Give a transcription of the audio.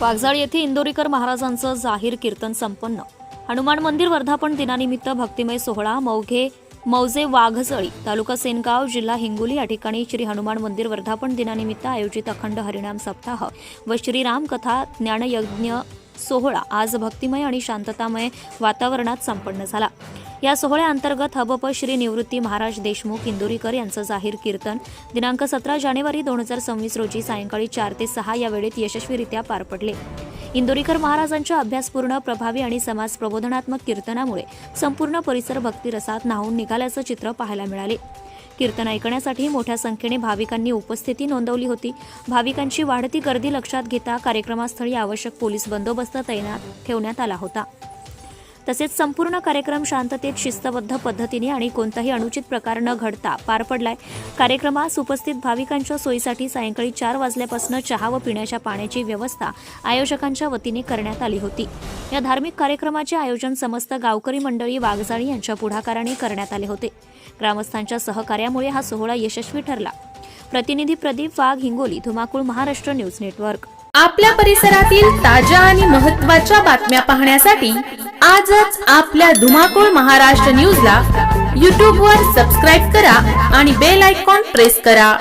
वाघजाळ येथे इंदोरीकर महाराजांचं जाहीर कीर्तन संपन्न. हनुमान मंदिर वर्धापन दिनानिमित्त भक्तिमय सोहळा. मौजे वाघजळी तालुका सेनगाव जिल्हा हिंगोली या ठिकाणी श्री हनुमान मंदिर वर्धापन दिनानिमित्त आयोजित अखंड हरिनाम सप्ताह व श्रीराम कथा ज्ञानयज्ञ सोहळा आज भक्तिमय आणि शांततामय वातावरणात संपन्न झाला. या सोहळ्याअंतर्गत हबप श्री निवृत्ती महाराज देशमुख इंदोरीकर यांचं जाहीर कीर्तन दिनांक 17 जानेवारी 2026 रोजी सायंकाळी 4 ते 6 या वेळेत यशस्वीरित्या पार पडले. इंदोरीकर महाराजांच्या अभ्यासपूर्ण, प्रभावी आणि समाज प्रबोधनात्मक कीर्तनामुळे संपूर्ण परिसर भक्तिरसात न्हाऊन निघाल्याचं चित्र पाहायला मिळाले. कीर्तन ऐकण्यासाठी मोठ्या संख्येने भाविकांनी उपस्थिती नोंदवली होती. भाविकांची वाढती गर्दी लक्षात घेता कार्यक्रमास्थळी आवश्यक पोलीस बंदोबस्त तैनात ठेवण्यात आला होता. तसेच संपूर्ण कार्यक्रम शांततेत, शिस्तबद्ध पद्धतीने आणि कोणताही अनुचित प्रकार न घडता पार पडलाय. कार्यक्रमास उपस्थित भाविकांच्या सोयीसाठी सायंकाळी 4 वाजल्यापासून चहा व पिण्याच्या पाण्याची व्यवस्था आयोजकांच्या वतीने करण्यात आली होती. या धार्मिक कार्यक्रमाचे आयोजन समस्त गावकरी मंडळी वाघजाळी यांच्या पुढाकाराने करण्यात आले होते. ग्रामस्थांच्या सहकार्यामुळे हा सोहळा यशस्वी ठरला. प्रतिनिधी प्रदीप वाघ, हिंगोली, धुमाकूळ, महाराष्ट्र न्यूज नेटवर्क. आपल्या परिसरातील ताज्या आणि महत्त्वाच्या बातम्या पाहण्यासाठी आजच आपल्या धुमाकूळ महाराष्ट्र न्यूजला YouTube वर सबस्क्राईब करा आणि बेल आयकॉन प्रेस करा.